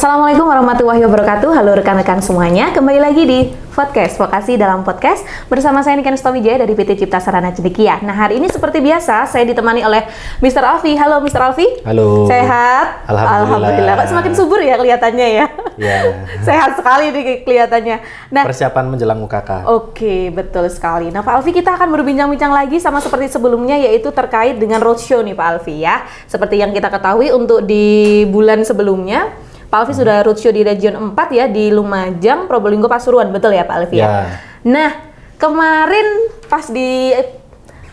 Assalamualaikum warahmatullahi wabarakatuh. Halo rekan-rekan semuanya, kembali lagi di podcast Vokasi dalam Podcast bersama saya Niken Stowijaya dari PT Cipta Sarana Cendekia. Nah, hari ini seperti biasa saya ditemani oleh Mr. Alfi. Halo Mr. Alfi. Halo. Sehat? Alhamdulillah. Kok semakin subur ya kelihatannya ya? Ya. Sehat sekali nih kelihatannya. Nah, persiapan menjelang UKK. Oke, betul sekali. Nah, Pak Alfi, kita akan berbincang-bincang lagi sama seperti sebelumnya, yaitu terkait dengan roadshow nih Pak Alfi ya. Seperti yang kita ketahui untuk di bulan sebelumnya, Pak Alfi sudah roadshow di Region 4 ya, di Lumajang, Probolinggo, Pasuruan, betul ya Pak Alfi ya? Nah, kemarin pas di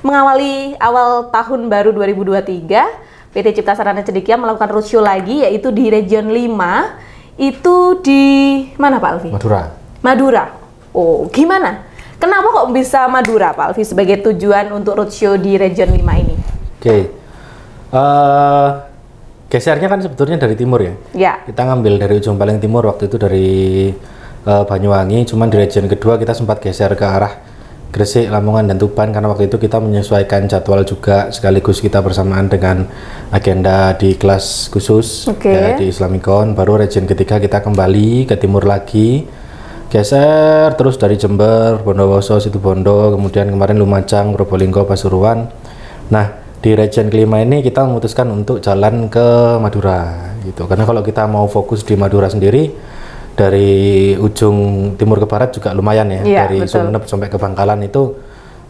mengawali awal tahun baru 2023, PT Cipta Sarana Cendekia melakukan roadshow lagi, yaitu di Region 5, itu di mana Pak Alfi? Madura. Oh, gimana? Kenapa kok bisa Madura Pak Alfi sebagai tujuan untuk roadshow di Region 5 ini? Gesernya kan sebetulnya dari timur ya. Ya. Kita ngambil dari ujung paling timur waktu itu dari Banyuwangi, cuman di region kedua kita sempat geser ke arah Gresik, Lamongan, dan Tuban karena waktu itu kita menyesuaikan jadwal juga, sekaligus kita bersamaan dengan agenda di kelas khusus ya, di Islamicon. Baru region ketiga kita kembali ke timur lagi, geser terus dari Jember, Bondowoso, Situbondo, kemudian kemarin Lumajang, Probolinggo, Pasuruan. Nah, di region kelima ini kita memutuskan untuk jalan ke Madura gitu, karena kalau kita mau fokus di Madura sendiri dari ujung timur ke barat juga lumayan ya, dari Sumeneb sampai ke Bangkalan itu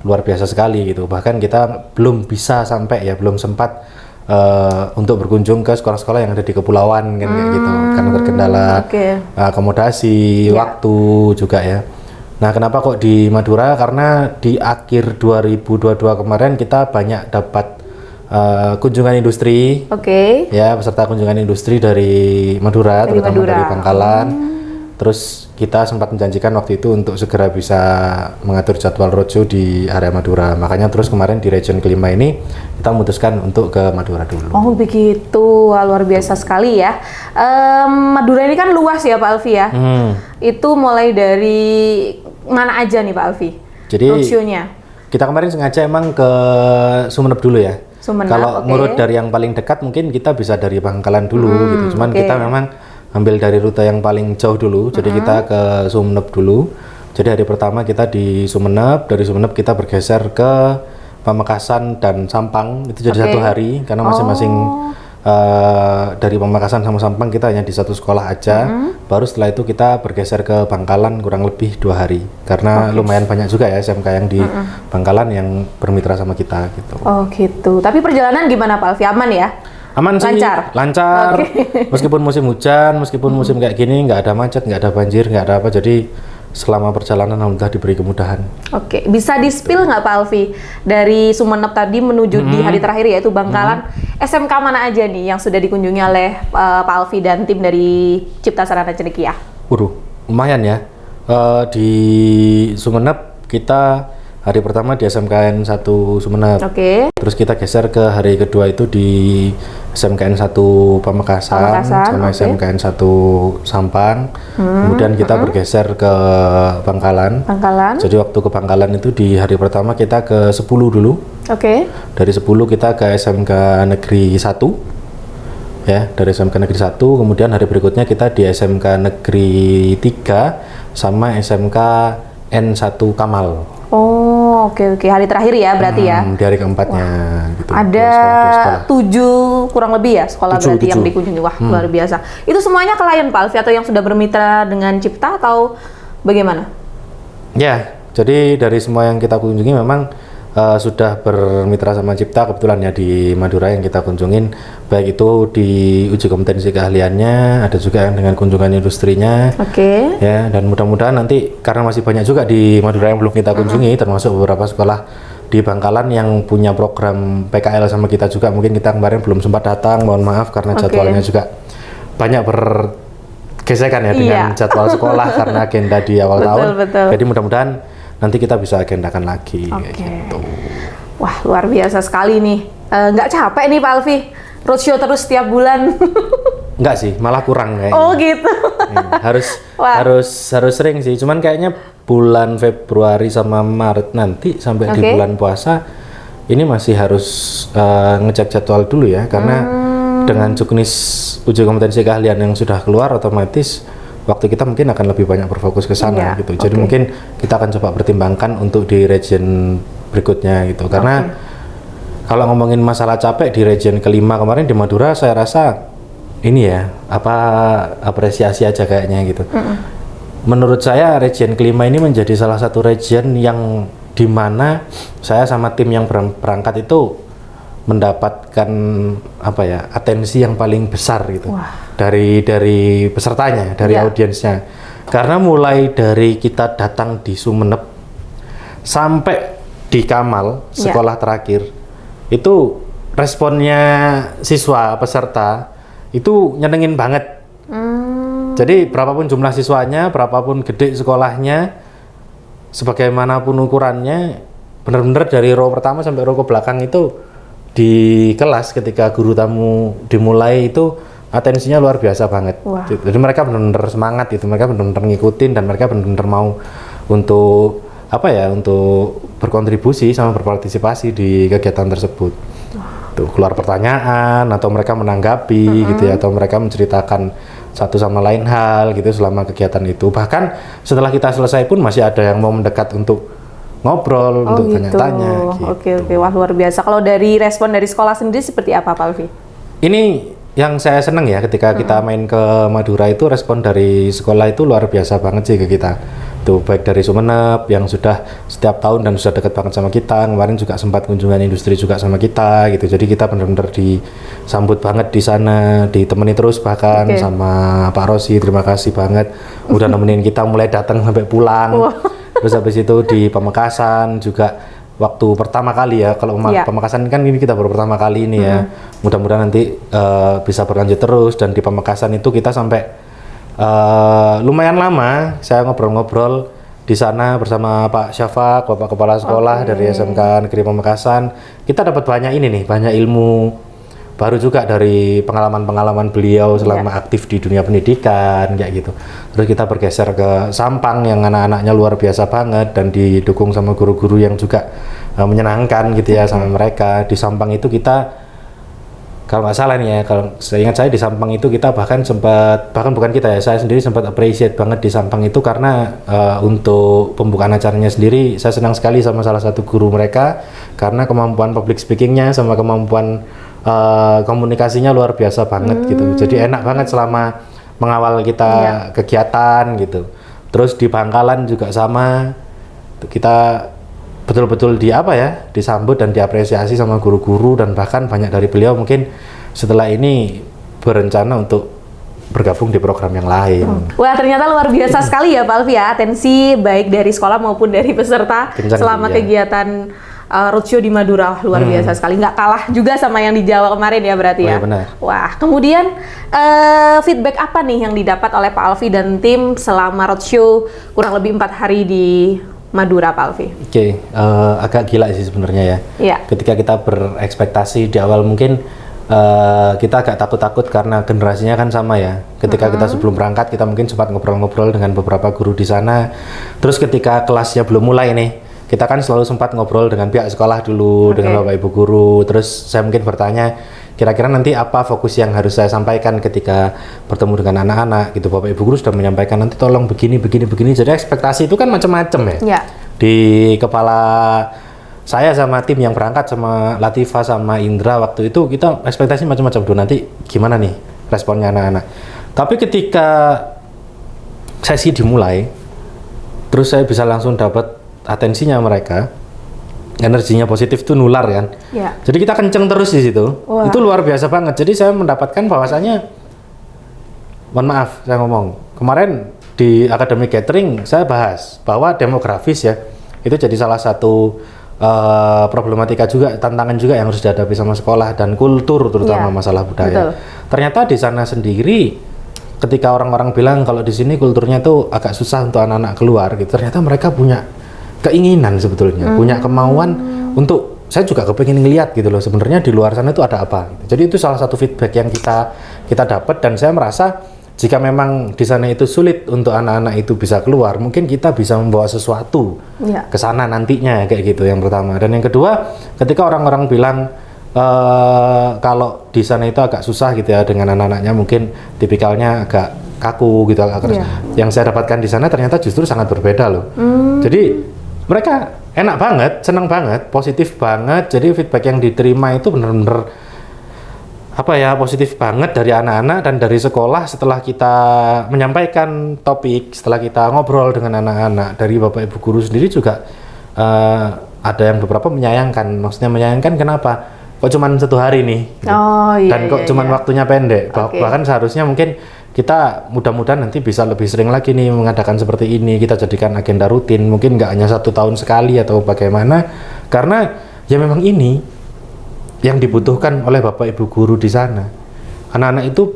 luar biasa sekali gitu. Bahkan kita belum bisa sampai ya, belum sempat untuk berkunjung ke sekolah-sekolah yang ada di kepulauan kan kayak gitu, karena terkendala akomodasi, waktu juga ya. Nah, kenapa kok di Madura? Karena di akhir 2022 kemarin kita banyak dapat kunjungan industri. Ya, peserta kunjungan industri dari Madura, terutama dari Bangkalan. Terus kita sempat menjanjikan waktu itu untuk segera bisa mengatur jadwal roadshow di area Madura. Makanya terus kemarin di region kelima ini kita memutuskan untuk ke Madura dulu. Oh begitu, wah, luar biasa sekali ya. Madura ini kan luas ya Pak Alfi ya. Itu mulai dari mana aja nih Pak Alfi? Jadi roadshow-nya kita kemarin sengaja emang ke Sumeneb dulu ya. Kalau ngurut dari yang paling dekat mungkin kita bisa dari Bangkalan dulu gitu. Cuman kita memang ambil dari rute yang paling jauh dulu. Jadi kita ke Sumeneb dulu. Jadi hari pertama kita di Sumeneb, dari Sumeneb kita bergeser ke Pamekasan dan Sampang. Itu jadi satu hari karena masing-masing dari Pamekasan sama Sampang kita hanya di satu sekolah aja. Baru setelah itu kita bergeser ke Bangkalan kurang lebih 2 hari karena lumayan banyak juga ya SMK yang di Bangkalan yang bermitra sama kita gitu. Oh gitu. Tapi perjalanan gimana Pak Alfi? Aman ya? Aman sih, lancar. Meskipun musim hujan, meskipun musim kayak gini, nggak ada macet, nggak ada banjir, nggak ada apa. Jadi selama perjalanan alhamdulillah diberi kemudahan. Bisa di-spill nggak Pak Alfi dari Sumeneb tadi menuju di hari terakhir yaitu Bangkalan, SMK mana aja nih yang sudah dikunjungi oleh Pak Alfi dan tim dari Cipta Sarana Cendekia? Lumayan ya. Di Sumeneb kita hari pertama di SMKN 1 Sumeneb. Terus kita geser ke hari kedua itu di SMKN 1 Pamekasan sama SMKN 1 Sampang. Kemudian kita bergeser ke Bangkalan. Jadi waktu ke Bangkalan itu di hari pertama kita ke 10 dulu. Dari 10 kita ke SMK Negeri 1. Ya, dari SMK Negeri 1, kemudian hari berikutnya kita di SMK Negeri 3 sama SMK N1 Kamal. Hari terakhir ya berarti ya? Di hari keempatnya gitu. Ada 7 kurang lebih ya sekolah berarti yang dikunjungi. Wah, luar biasa. Itu semuanya klien Pak Alfi atau yang sudah bermitra dengan Cipta atau bagaimana? Ya, jadi dari semua yang kita kunjungi memang sudah bermitra sama Cipta kebetulan ya di Madura yang kita kunjungin, baik itu di uji kompetensi keahliannya, ada juga yang dengan kunjungan industrinya. Ya, dan mudah-mudahan nanti karena masih banyak juga di Madura yang belum kita kunjungi, termasuk beberapa sekolah di Bangkalan yang punya program PKL sama kita juga. Mungkin kita kemarin belum sempat datang, mohon maaf karena jadwalnya juga banyak bergesekan ya dengan jadwal sekolah karena agenda di awal tahun. Jadi mudah-mudahan nanti kita bisa agendakan lagi kayak gitu. Wah, luar biasa sekali nih. Nggak capek nih Pak Alfi roadshow terus setiap bulan? Enggak sih, malah kurang kayaknya. Oh gitu. harus sering sih. Cuman kayaknya bulan Februari sama Maret nanti sampai di bulan puasa ini masih harus ngecek jadwal dulu ya, karena dengan juknis uji kompetensi keahlian yang sudah keluar, otomatis waktu kita mungkin akan lebih banyak berfokus ke sana gitu. Jadi mungkin kita akan coba pertimbangkan untuk di region berikutnya gitu. Karena kalau ngomongin masalah capek di region kelima kemarin di Madura, saya rasa ini ya apresiasi aja kayaknya gitu. Menurut saya region kelima ini menjadi salah satu region yang dimana saya sama tim yang berangkat itu mendapatkan atensi yang paling besar gitu. dari pesertanya, dari audiensnya. Karena mulai dari kita datang di Sumeneb sampai di Kamal sekolah terakhir, itu responnya siswa peserta itu nyenengin banget. Jadi berapapun jumlah siswanya, berapapun gede sekolahnya, sebagaimanapun ukurannya, benar-benar dari row pertama sampai row ke belakang itu di kelas ketika guru tamu dimulai itu atensinya luar biasa banget. Jadi mereka benar-benar semangat itu, mereka benar-benar ngikutin dan mereka benar-benar mau untuk untuk berkontribusi sama berpartisipasi di kegiatan tersebut. Tuh keluar pertanyaan atau mereka menanggapi gitu ya, atau mereka menceritakan satu sama lain hal gitu selama kegiatan itu. Bahkan setelah kita selesai pun masih ada yang mau mendekat untuk ngobrol, untuk tanya-tanya gitu. Oke, wah luar biasa. Kalau dari respon dari sekolah sendiri seperti apa Pak Alfi? Ini yang saya senang ya ketika kita main ke Madura itu, respon dari sekolah itu luar biasa banget sih ke kita. Tuh baik dari Sumeneb yang sudah setiap tahun dan sudah dekat banget sama kita, kemarin juga sempat kunjungan industri juga sama kita gitu. Jadi kita benar-benar disambut banget di sana, ditemani terus bahkan sama Pak Rosi, terima kasih banget udah nemenin kita mulai datang sampai pulang. Terus habis itu di Pamekasan juga waktu pertama kali ya, kalau Pamekasan kan ini kita baru pertama kali ini ya, mudah-mudahan nanti bisa berlanjut terus. Dan di Pamekasan itu kita sampai lumayan lama saya ngobrol-ngobrol di sana bersama Pak Syafaq, Bapak Kepala Sekolah dari SMK Negeri Pamekasan. Kita dapat banyak banyak ilmu baru juga dari pengalaman-pengalaman beliau selama aktif di dunia pendidikan kayak gitu. Terus kita bergeser ke Sampang yang anak-anaknya luar biasa banget dan didukung sama guru-guru yang juga menyenangkan gitu ya sama mereka. Di Sampang itu kita, kalau nggak salah nih ya, kalau saya ingat saya di Sampang itu kita bahkan bukan kita ya, saya sendiri sempat appreciate banget di Sampang itu karena untuk pembukaan acaranya sendiri saya senang sekali sama salah satu guru mereka karena kemampuan public speakingnya sama kemampuan komunikasinya luar biasa banget gitu. Jadi enak banget selama mengawal kita kegiatan gitu. Terus di Bangkalan juga sama, kita betul-betul disambut dan diapresiasi sama guru-guru, dan bahkan banyak dari beliau mungkin setelah ini berencana untuk bergabung di program yang lain. Wah, ternyata luar biasa sekali ya Pak Alfi ya, atensi baik dari sekolah maupun dari peserta selama kegiatan roadshow di Madura. Luar biasa sekali, nggak kalah juga sama yang di Jawa kemarin ya berarti ya. Benar. Wah, kemudian feedback apa nih yang didapat oleh Pak Alfi dan tim selama roadshow kurang lebih 4 hari di Madura Pak Alfi? Agak gila sih sebenarnya ya. Ketika kita berekspektasi di awal mungkin kita agak takut-takut karena generasinya kan sama ya. Ketika kita sebelum berangkat kita mungkin sempat ngobrol-ngobrol dengan beberapa guru di sana. Terus ketika kelasnya belum mulai nih, kita kan selalu sempat ngobrol dengan pihak sekolah dulu, dengan Bapak Ibu guru. Terus saya mungkin bertanya, kira-kira nanti apa fokus yang harus saya sampaikan ketika bertemu dengan anak-anak gitu. Bapak Ibu guru sudah menyampaikan nanti tolong begini. Jadi ekspektasi itu kan macam-macam ya. Di kepala saya sama tim yang berangkat sama Latifah sama Indra waktu itu kita ekspektasi macam-macam tuh, nanti gimana nih responnya anak-anak. Tapi ketika sesi dimulai, terus saya bisa langsung dapat atensinya mereka, energinya positif tuh nular kan. Jadi kita kenceng terus di situ. Itu luar biasa banget. Jadi saya mendapatkan bahwasanya, mohon maaf saya ngomong, kemarin di Akademi Catering saya bahas bahwa demografis ya, itu jadi salah satu problematika juga, tantangan juga yang harus dihadapi sama sekolah dan kultur, terutama masalah budaya. Ternyata di sana sendiri, ketika orang-orang bilang kalau di sini kulturnya tuh agak susah untuk anak-anak keluar gitu, ternyata mereka punya keinginan sebetulnya, punya kemauan untuk, saya juga kepengen ngeliat gitu loh sebenarnya di luar sana itu ada apa gitu. Jadi itu salah satu feedback yang kita dapat, dan saya merasa jika memang di sana itu sulit untuk anak-anak itu bisa keluar, mungkin kita bisa membawa sesuatu ke sana nantinya kayak gitu, yang pertama. Dan yang kedua, ketika orang-orang bilang kalau di sana itu agak susah gitu ya dengan anak-anaknya, mungkin tipikalnya agak kaku gitu. Yang saya dapatkan di sana ternyata justru sangat berbeda loh. Jadi mereka enak banget, senang banget, positif banget. Jadi feedback yang diterima itu benar-benar positif banget dari anak-anak dan dari sekolah. Setelah kita menyampaikan topik, setelah kita ngobrol dengan anak-anak, dari Bapak Ibu guru sendiri juga ada yang beberapa menyayangkan. Maksudnya menyayangkan kenapa? Kok cuman 1 hari nih? Gitu. Dan kok cuman waktunya pendek? Bahkan seharusnya mungkin kita mudah-mudahan nanti bisa lebih sering lagi nih mengadakan seperti ini. Kita jadikan agenda rutin, mungkin nggak hanya 1 tahun sekali atau bagaimana. Karena ya memang ini yang dibutuhkan oleh Bapak Ibu guru di sana. Anak-anak itu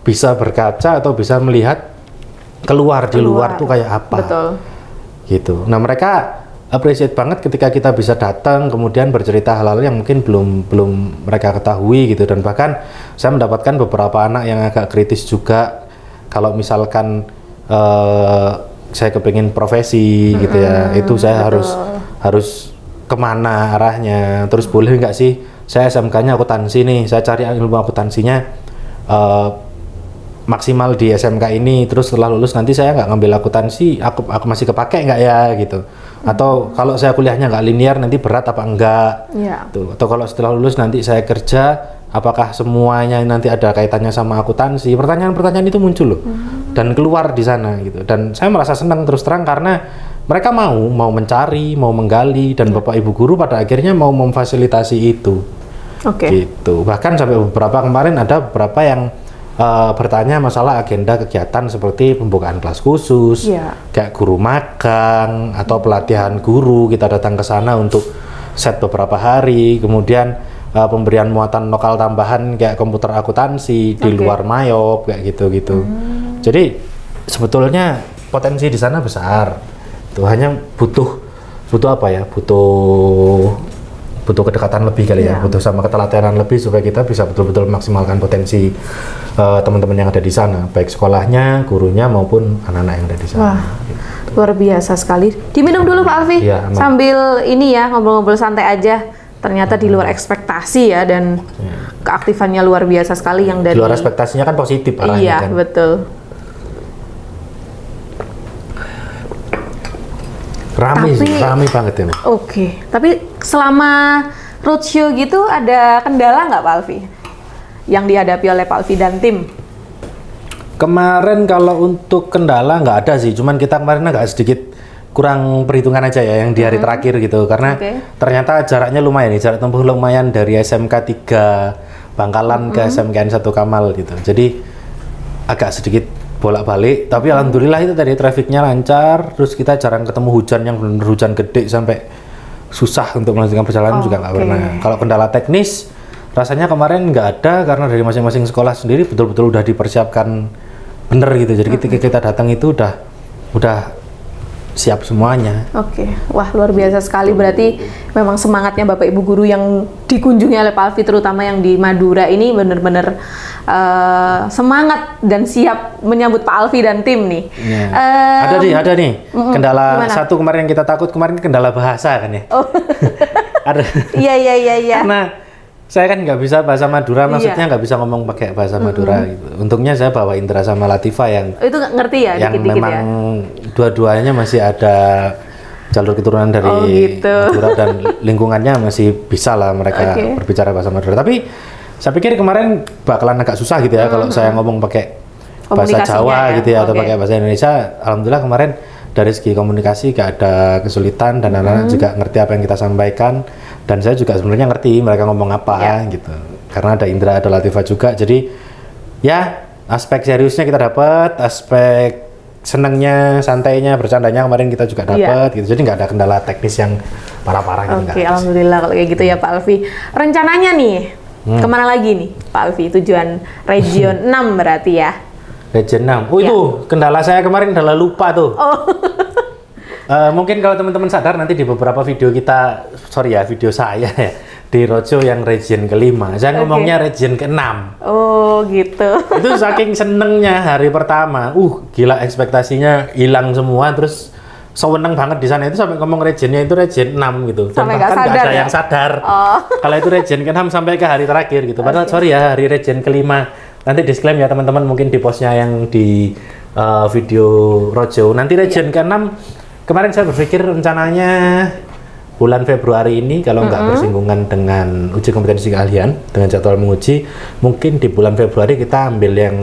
bisa berkaca atau bisa melihat keluar di luar tuh kayak apa. Betul. Gitu. Nah, mereka appreciate banget ketika kita bisa datang kemudian bercerita hal-hal yang mungkin belum mereka ketahui gitu. Dan bahkan saya mendapatkan beberapa anak yang agak kritis juga. Kalau misalkan saya kepingin profesi gitu ya, itu saya harus kemana arahnya, terus boleh nggak sih saya SMK-nya akuntansi nih, saya cari ilmu akuntansinya maksimal di SMK ini, terus setelah lulus nanti saya nggak ngambil akuntansi, aku masih kepake nggak ya gitu. Atau kalau saya kuliahnya nggak linear nanti berat apa enggak tuh. Atau kalau setelah lulus nanti saya kerja, apakah semuanya nanti ada kaitannya sama akuntansi. Pertanyaan-pertanyaan itu muncul loh dan keluar di sana gitu. Dan saya merasa senang terus terang karena mereka mau mencari, mau menggali, dan Bapak Ibu guru pada akhirnya mau memfasilitasi itu. Gitu. Bahkan sampai beberapa kemarin ada beberapa yang bertanya masalah agenda kegiatan seperti pembukaan kelas khusus, kayak guru magang atau pelatihan guru, kita datang ke sana untuk set beberapa hari, kemudian pemberian muatan lokal tambahan kayak komputer akuntansi di luar Mayop kayak gitu-gitu. Jadi sebetulnya potensi di sana besar. Tuh hanya butuh apa ya? Butuh kedekatan lebih kali ya, butuh sama ketelatenan lebih supaya kita bisa betul-betul maksimalkan potensi teman-teman yang ada di sana, baik sekolahnya, gurunya maupun anak-anak yang ada di sana. Wah, gitu. Luar biasa sekali. Diminum dulu Pak Alfi, sambil ini ya ngobrol-ngobrol santai aja. Ternyata di luar ekspektasi ya, dan keaktifannya luar biasa sekali yang dari. Di luar ekspektasinya kan positif arahnya. Iya, kan? Betul. Rame banget ini. Tapi selama roadshow gitu ada kendala nggak Pak Alfi yang dihadapi oleh Pak Alfi dan tim? Kemarin kalau untuk kendala nggak ada sih, cuman kita kemarin agak sedikit kurang perhitungan aja ya yang di hari terakhir gitu, karena ternyata jaraknya lumayan nih, jarak tempuh lumayan dari SMK 3 Bangkalan ke SMKN 1 Kamal gitu, jadi agak sedikit bolak-balik, tapi alhamdulillah itu tadi trafiknya lancar, terus kita jarang ketemu hujan yang benar-benar hujan gede sampai susah untuk melanjutkan perjalanan juga nggak pernah. Kalau kendala teknis rasanya kemarin nggak ada, karena dari masing-masing sekolah sendiri betul-betul udah dipersiapkan bener gitu, jadi ketika kita datang itu udah siap semuanya. Wah luar biasa sekali, berarti memang semangatnya Bapak Ibu guru yang dikunjungi oleh Pak Alfi, terutama yang di Madura ini benar-benar semangat dan siap menyambut Pak Alfi dan tim nih. Ada nih kendala gimana? Satu kemarin yang kita takut kemarin kendala bahasa kan ya. Ada. Iya. Karena saya kan nggak bisa bahasa Madura, maksudnya nggak bisa ngomong pakai bahasa Madura gitu. Untungnya saya bawa Indra sama Latifa yang itu ngerti ya, yang dikit-dikit memang ya? Dua-duanya masih ada jalur keturunan dari Madura dan lingkungannya masih bisa lah mereka berbicara bahasa Madura. Tapi saya pikir kemarin bakalan agak susah gitu ya kalau saya ngomong pakai bahasa Jawa gitu ya, atau pakai bahasa Indonesia. Alhamdulillah kemarin dari segi komunikasi gak ada kesulitan, dan anak-anak juga ngerti apa yang kita sampaikan, dan saya juga sebenarnya ngerti mereka ngomong apa gitu, karena ada Indra, ada Latifa juga. Jadi ya aspek seriusnya kita dapat, aspek senangnya, santainya, bercandanya kemarin kita juga dapat gitu. Jadi nggak ada kendala teknis yang parah-parah gitu. Alhamdulillah kalau kayak gitu ya Pak Alfi. Rencananya nih kemana lagi nih Pak Alfi? Tujuan Region 6 berarti ya? Region 6. Itu kendala saya kemarin adalah lupa tuh. Mungkin kalau teman-teman sadar nanti di beberapa video kita, video saya ya, di roadshow yang region ke-5, saya ngomongnya region ke-6. Oh gitu. Itu saking senengnya hari pertama, gila ekspektasinya hilang semua, terus sewenang banget di sana itu sampai ngomong regionnya itu region 6 gitu. Dan Sampai nggak bahkan nggak sadar ada ya? yang sadar. Oh. Kalau itu region ke-6 sampai ke hari terakhir gitu. Padahal sorry ya, hari region ke-5. Nanti disclaim ya teman-teman, mungkin di postnya yang di video roadshow. Nanti region ke-6 kemarin saya berpikir rencananya bulan Februari ini kalau nggak bersinggungan dengan uji kompetensi keahlian dengan jadwal menguji, mungkin di bulan Februari kita ambil yang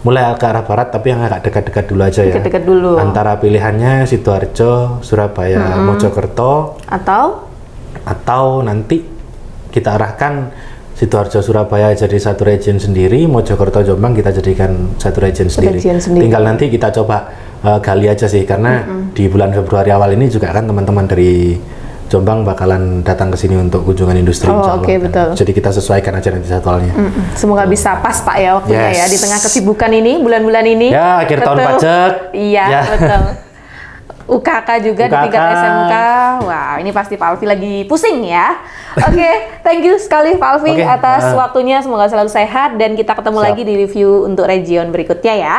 mulai ke arah barat tapi yang agak dekat-dekat dulu aja ya. Dekat-dekat dulu. Antara pilihannya Sidoarjo, Surabaya, Mojokerto atau nanti kita arahkan Sidoarjo, Surabaya jadi satu region sendiri, Mojokerto, Jombang kita jadikan satu region sendiri. Tinggal nanti kita coba gali aja sih karena di bulan Februari awal ini juga kan teman-teman dari Jombang bakalan datang ke sini untuk kunjungan industri. Oke, betul. Jadi kita sesuaikan aja nanti jadwalnya. Semoga bisa pas Pak ya waktunya ya di tengah kesibukan ini, bulan-bulan ini. Ya, akhir tahun pajak. Iya, ya. betul. UKK juga di tingkat SMK. Wah, ini pasti Pak Alfi lagi pusing ya. Oke, thank you sekali Pak Alfi atas waktunya. Semoga selalu sehat dan kita ketemu lagi di review untuk region berikutnya ya.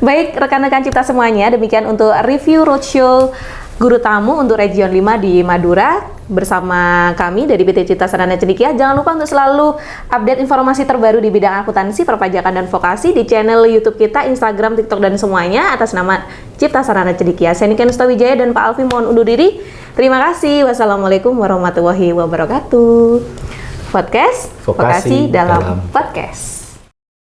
Baik, rekan-rekan Cipta semuanya, demikian untuk review roadshow guru tamu untuk region 5 di Madura bersama kami dari PT Cipta Sarana Cendekia. Jangan lupa untuk selalu update informasi terbaru di bidang akuntansi, perpajakan dan vokasi di channel YouTube kita, Instagram, TikTok dan semuanya atas nama Cipta Sarana Cendekia. Saya Niken Ustawijaya dan Pak Alfi mohon undur diri. Terima kasih. Wassalamualaikum warahmatullahi wabarakatuh. Podcast Vokasi dalam Podcast.